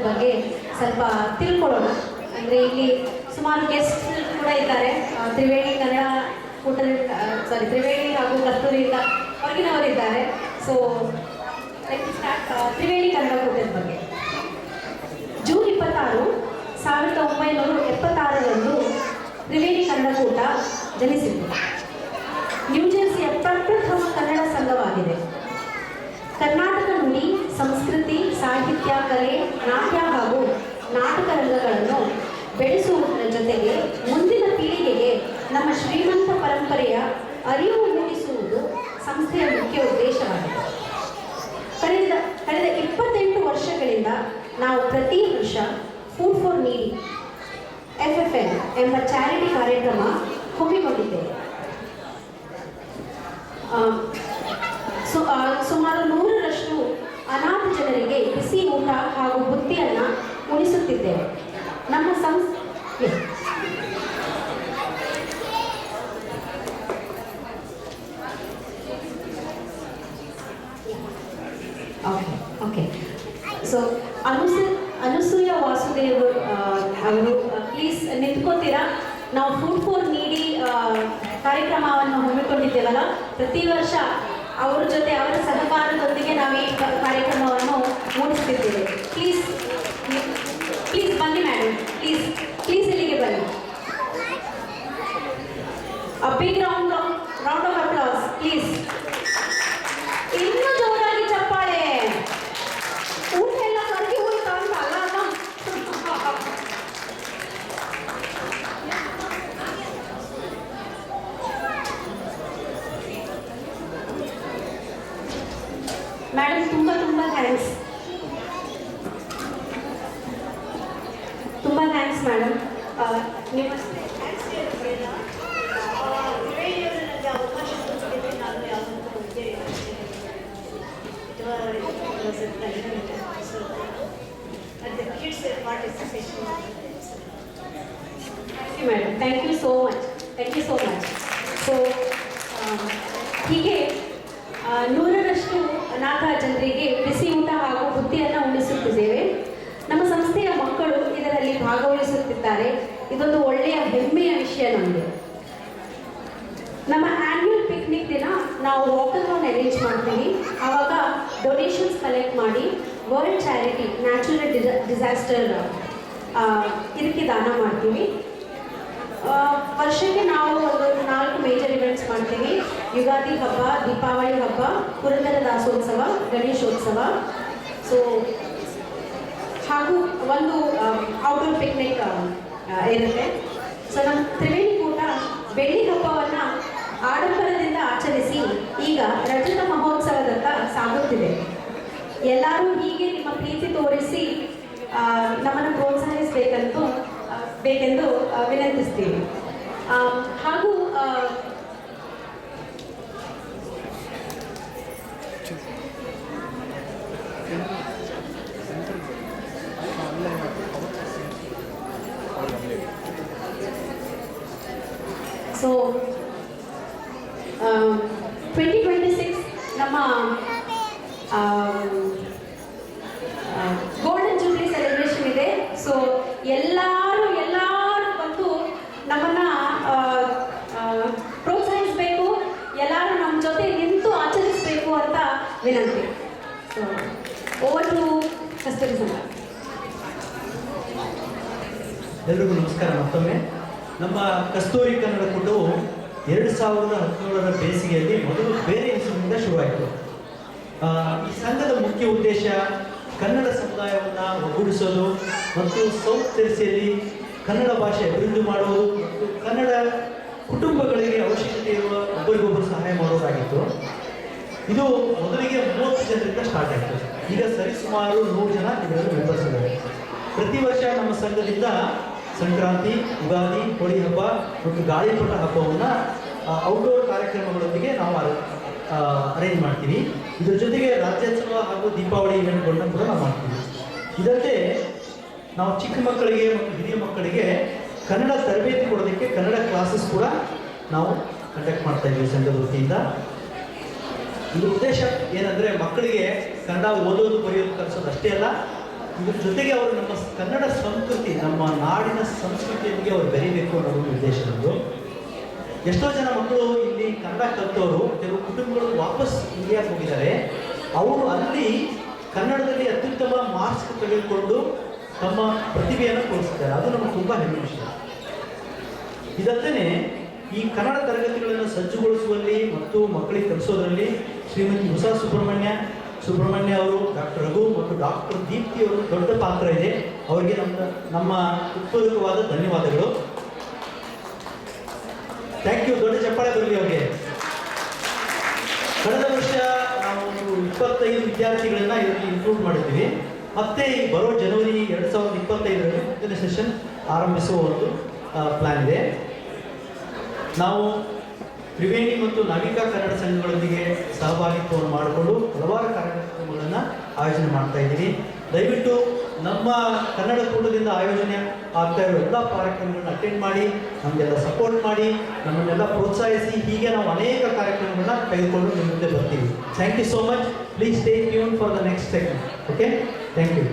ಬಗ್ಗೆ ಸ್ವಲ್ಪ ತಿಳ್ಕೊಳ್ಳೋಣ. ಅಂದರೆ ಇಲ್ಲಿ ಸುಮಾರು ಗೆಸ್ಟ್ ಕೂಡ ಇದ್ದಾರೆ. ತ್ರಿವೇಣಿ ಕನ್ನಡ ಕೂಟದ ತ್ರಿವೇಣಿ ಹಾಗೂ ಕಸ್ತೂರಿಯಿಂದ ಹೊರಗಿನವರಿದ್ದಾರೆ. So start. ತ್ರಿವೇಣಿ ಕನ್ನಡ ಕೂಟದ ಬಗ್ಗೆ ಜೂನ್ 26, 1976ರಂದು ತ್ರಿವೇಣಿ ಕನ್ನಡ ಕೂಟ ಜನಿಸಿತು. ನ್ಯೂಜೆರ್ಸಿಯ ಪ್ರಪ್ರಥಮ ಕನ್ನಡ ಸಂಘವಾಗಿದೆ. ಕರ್ನಾಟಕ ನುಡಿ, ಸಂಸ್ಕೃತಿ, ಸಾಹಿತ್ಯ, ಕಲೆ, ನಾಟ್ಯ ಹಾಗೂ ನಾಟಕ ರಂಗಗಳನ್ನು ಬೆಳೆಸುವುದರ ಜೊತೆಗೆ ಮುಂದಿನ ಪೀಳಿಗೆಗೆ ನಮ್ಮ ಶ್ರೀಮಂತ ಪರಂಪರೆಯ ಅರಿವು ಮೂಡಿಸುವುದು ಸಂಸ್ಥೆಯ ಮುಖ್ಯ ಉದ್ದೇಶವಾಗಿದೆ. ಕಳೆದ 28 ವರ್ಷಗಳಿಂದ ನಾವು ಪ್ರತಿ ವರ್ಷ ಫುಡ್ ಫಾರ್ ನೀಡಿ FFN ಎಂಬ ಚಾರಿಟಿ ಕಾರ್ಯಕ್ರಮ ಹಮ್ಮಿಕೊಂಡಿದ್ದೇವೆ. ಸುಮಾರು 100ರಷ್ಟು ಅನಾಥ ಜನರಿಗೆ ಬಿಸಿ ಊಟ ಹಾಗೂ ಬುತ್ತಿಯನ್ನು ಉಣಿಸುತ್ತಿದ್ದೇವೆ. ನಮ್ಮ ಸಂಸ್ಥೆ ಓಕೆ. ಸೊ ಅನುಸೂಯ ವಾಸುದೇವ್ ಅವರು ಪ್ಲೀಸ್ ನಿಂತ್ಕೋತೀರಾ? ನಾವು ಫುಡ್ ಫಾರ್ ನೀಡಿ ಕಾರ್ಯಕ್ರಮವನ್ನು ಹಮ್ಮಿಕೊಂಡಿದ್ದೇವಲ್ಲ, ಪ್ರತಿ ವರ್ಷ ಅವರ ಜೊತೆ ಅವರ ಸಹಕಾರದೊಂದಿಗೆ ನಾವು ಈ ಕಾರ್ಯಕ್ರಮವನ್ನು ಮೂಡಿಸ್ತಿದ್ದೇವೆ. ಪ್ಲೀಸ್ ಬನ್ನಿ ಮೇಡಮ್, ಪ್ಲೀಸ್ ಇಲ್ಲಿಗೆ ಬನ್ನಿ. A big round of applause please. ಇನ್ನೂ ಜೋರಾಗಿ ಚಪ್ಪಾಳೆ. ಊಟ ಎಲ್ಲ ಕರಗಿ ಹೋಯ್ತು ಅಂತ ಅಲ್ಲ ಅಲ್ಲ. ಮೇಡಮ್ ತುಂಬ ಥ್ಯಾಂಕ್ಸ್. ತುಂಬ ಥ್ಯಾಂಕ್ಸ್ ಮೇಡಮ್. ನಿಮ್ಮ ನನಗೆ ಅವಕಾಶ ಕೊಟ್ಟಿದ್ದೆ. ನಾನು ಯಾವುದಕ್ಕೂ ಮುಂದೆ madam thank you so much. So ಹೀಗೆ 100ರಷ್ಟು ಅನಾಥ ಜನರಿಗೆ ಬಿಸಿ ಊಟ ಹಾಗೂ ಬುತ್ತಿಯನ್ನು ಉಣಿಸುತ್ತಿದ್ದೇವೆ. ನಮ್ಮ ಸಂಸ್ಥೆಯ ಮಕ್ಕಳು ಇದರಲ್ಲಿ ಭಾಗವಹಿಸುತ್ತಿದ್ದಾರೆ. ಇದೊಂದು ಒಳ್ಳೆಯ ಹೆಮ್ಮೆಯ ವಿಷಯ ನಮಗೆ. ನಮ್ಮ ಆ್ಯನ್ಯುವಲ್ ಪಿಕ್ನಿಕ್ ದಿನ ನಾವು ವಾಕಥಾನ್ ಅರೇಂಜ್ ಮಾಡ್ತೀವಿ. ಆವಾಗ ಡೊನೇಷನ್ಸ್ ಕಲೆಕ್ಟ್ ಮಾಡಿ ವರ್ಲ್ಡ್ ಚಾರಿಟಿ ನ್ಯಾಚುರಲ್ ಡಿಸಾಸ್ಟರ್ ಇದಕ್ಕೆ ದಾನ ಮಾಡ್ತೀವಿ. ವರ್ಷಕ್ಕೆ ನಾವು ಒಂದು 4 ಮೇಜರ್ ಇವೆಂಟ್ಸ್ ಮಾಡ್ತೀವಿ. ಯುಗಾದಿ ಹಬ್ಬ, ದೀಪಾವಳಿ ಹಬ್ಬ, ಪುರಂದರ ದಾಸೋತ್ಸವ, ಗಣೇಶೋತ್ಸವ. ಸೊ ಹಾಗೂ ಒಂದು ಔಟ್ಡೋರ್ ಪಿಕ್ನಿಕ್ ಇರುತ್ತೆ. ಸೊ ನಮ್ಮ ತ್ರಿವೇಣಿ ಕೂಟ ಬೆಳ್ಳಿ ಹಬ್ಬವನ್ನು ಆಡಂಬರದಿಂದ ಆಚರಿಸಿ ಈಗ ರಜತ ಮಹೋತ್ಸವದತ್ತ ಸಾಗುತ್ತಿದೆ. ಎಲ್ಲರೂ ಹೀಗೆ ನಿಮ್ಮ ಪ್ರೀತಿ ತೋರಿಸಿ ನಮ್ಮನ್ನು ಪ್ರೋತ್ಸಾಹಿಸಬೇಕೆಂದು ವಿನಂತಿಸ್ತೀವಿ. ಹಾಗೂ ಸೊ 2026 ನಮ್ಮ ಗೋಲ್ಡನ್ ಜೂಬ್ಲಿ ಸೆಲೆಬ್ರೇಷನ್ ಇದೆ. ಸೊ ಎಲ್ಲರೂ ಬಂದು ನಮ್ಮನ್ನು ಪ್ರೋತ್ಸಾಹಿಸಬೇಕು, ಎಲ್ಲರೂ ನಮ್ಮ ಜೊತೆ ನಿಂತು ಆಚರಿಸಬೇಕು ಅಂತ ವಿನಂತಿ. ಸೊ ಓವರ್ ಟು ಕಸ್ತೂರಿ ಸಂಘ. ಎಲ್ರಿಗೂ ನಮಸ್ಕಾರ. ಮತ್ತೊಮ್ಮೆ ನಮ್ಮ ಕಸ್ತೂರಿ ಕನ್ನಡ ಕೂಟವು 2017ರ ಬೇಸಿಗೆಯಲ್ಲಿ ಮೊದಲು ಬೇರೆ ಹೆಸರಿನಿಂದ ಶುರುವಾಯಿತು. ಈ ಸಂಘದ ಮುಖ್ಯ ಉದ್ದೇಶ ಕನ್ನಡ ಸಮುದಾಯವನ್ನು ಒಗ್ಗೂಡಿಸೋದು ಮತ್ತು ಸೌತ್ ಜೆರ್ಸಿಯಲ್ಲಿ ಕನ್ನಡ ಭಾಷೆ ಅಭಿವೃದ್ಧಿ ಮಾಡುವುದು ಮತ್ತು ಕನ್ನಡ ಕುಟುಂಬಗಳಿಗೆ ಅವಶ್ಯಕತೆ ಇರುವ ಒಬ್ಬರಿಗೊಬ್ಬರು ಸಹಾಯ ಮಾಡೋದಾಗಿತ್ತು. ಇದು ಮೊದಲಿಗೆ 30 ಜನರಿಂದ ಸ್ಟಾರ್ಟ್ ಆಯಿತು. ಈಗ ಸರಿಸುಮಾರು 100 ಜನ ಇದರಲ್ಲಿ ಮೆಂಬರ್ಸ್ ಇದ್ದಾರೆ. ಪ್ರತಿ ವರ್ಷ ನಮ್ಮ ಸಂಘದಿಂದ ಸಂಕ್ರಾಂತಿ, ಯುಗಾದಿ, ಹೋಳಿ ಹಬ್ಬ ಮತ್ತು ಗಾಳಿಪಟ ಹಬ್ಬವನ್ನು ಔಟ್ಡೋರ್ ಕಾರ್ಯಕ್ರಮಗಳೊಂದಿಗೆ ನಾವು ಅರೇಂಜ್ ಮಾಡ್ತೀವಿ. ಇದರ ಜೊತೆಗೆ ರಾಜ್ಯೋತ್ಸವ ಹಾಗೂ ದೀಪಾವಳಿ ಇವೆಂಟ್ಗಳನ್ನ ಕೂಡ ನಾವು ಮಾಡ್ತೀವಿ. ಇದಲ್ಲದೆ ನಾವು ಚಿಕ್ಕ ಮಕ್ಕಳಿಗೆ ಮತ್ತು ಹಿರಿಯ ಮಕ್ಕಳಿಗೆ ಕನ್ನಡ ತರಬೇತಿ ಕೊಡೋದಕ್ಕೆ ಕನ್ನಡ ಕ್ಲಾಸಸ್ ಕೂಡ ನಾವು ಕಂಡಕ್ಟ್ ಮಾಡ್ತಾ ಇದ್ದೀವಿ ಸಂಘದ ವತಿಯಿಂದ. ಇದು ಉದ್ದೇಶ ಏನಂದರೆ ಮಕ್ಕಳಿಗೆ ಕನ್ನಡ ಓದೋದು ಬರೆಯೋದು ಕಲಿಸೋದು ಅಷ್ಟೇ ಅಲ್ಲ, ಇದ್ರ ಜೊತೆಗೆ ಅವರು ನಮ್ಮ ಕನ್ನಡ ಸಂಸ್ಕೃತಿ, ನಮ್ಮ ನಾಡಿನ ಸಂಸ್ಕೃತಿಯೊಂದಿಗೆ ಅವರು ಬೆರೀಬೇಕು ಅನ್ನೋದು ಉದ್ದೇಶ ನಮ್ಮದು. ಎಷ್ಟೋ ಜನ ಮಕ್ಕಳು ಇಲ್ಲಿ ಕನ್ನಡ ಕಲಿತವರು ಕೆಲವು ಕುಟುಂಬಗಳು ವಾಪಸ್ ಇಂಡಿಯಾಗೆ ಹೋಗಿದ್ದಾರೆ. ಅವರು ಅಲ್ಲಿ ಕನ್ನಡದಲ್ಲಿ ಅತ್ಯುತ್ತಮ ಮಾರ್ಕ್ಸ್ ತೆಗೆದುಕೊಂಡು ತಮ್ಮ ಪ್ರತಿಭೆಯನ್ನು ತೋರಿಸಿದ್ದಾರೆ. ಅದು ನಮಗೆ ತುಂಬ ಹೆಮ್ಮೆ ವಿಷಯ. ಇದಲ್ಲದೆ ಈ ಕನ್ನಡ ತರಗತಿಗಳನ್ನು ಸಜ್ಜುಗೊಳಿಸುವಲ್ಲಿ ಮತ್ತು ಮಕ್ಕಳಿಗೆ ಕಲಿಸೋದ್ರಲ್ಲಿ ಶ್ರೀಮತಿ ಉಷಾ ಸುಬ್ರಹ್ಮಣ್ಯ ಅವರು, ಡಾಕ್ಟರ್ ರಘು ಮತ್ತು ಡಾಕ್ಟರ್ ದೀಪ್ತಿ ಅವರು ದೊಡ್ಡ ಪಾತ್ರ ಇದೆ. ಅವರಿಗೆ ನಮ್ಮ ಹೃತ್ಪೂರ್ವಕವಾದ ಧನ್ಯವಾದಗಳು. Thank you. ದೊಡ್ಡ ಚಪ್ಪಾಳೆ ಬರಲಿ ಅವರಿಗೆ. ಕಳೆದ ವರ್ಷ ನಾವು 25 ವಿದ್ಯಾರ್ಥಿಗಳನ್ನ ಇದರಲ್ಲಿ ಇನ್ಕ್ಲೂಡ್ ಮಾಡಿದ್ದೀವಿ. ಮತ್ತೆ ಈ ಬರೋ ಜನವರಿ 2025ರಲ್ಲಿ ಮುಂದಿನ ಸೆಷನ್ ಆರಂಭಿಸುವ ಒಂದು ಪ್ಲಾನ್ ಇದೆ. ನಾವು ತ್ರಿವೇಣಿ ಮತ್ತು ನಾವಿಕಾ ಕನ್ನಡ ಸಂಘಗಳೊಂದಿಗೆ ಸಹಭಾಗಿತ್ವವನ್ನು ಮಾಡಿಕೊಂಡು ಹಲವಾರು ಕಾರ್ಯಕ್ರಮಗಳನ್ನು ಆಯೋಜನೆ ಮಾಡ್ತಾ ಇದ್ದೀವಿ. ದಯವಿಟ್ಟು ನಮ್ಮ ಕನ್ನಡ ಕೂಟದಿಂದ ಆಯೋಜನೆ ಆಗ್ತಾ ಇರೋ ಎಲ್ಲ ಕಾರ್ಯಕ್ರಮಗಳನ್ನ ಅಟೆಂಡ್ ಮಾಡಿ, ನಮಗೆಲ್ಲ ಸಪೋರ್ಟ್ ಮಾಡಿ, ನಮ್ಮನ್ನೆಲ್ಲ ಪ್ರೋತ್ಸಾಹಿಸಿ. ಹೀಗೆ ನಾವು ಅನೇಕ ಕಾರ್ಯಕ್ರಮಗಳನ್ನ ತೆಗೆದುಕೊಂಡು ನಿಮ್ಮ ಮುಂದೆ ಬರ್ತೀವಿ. Thank you so much. Please stay tune for the next segment. Okay, thank you.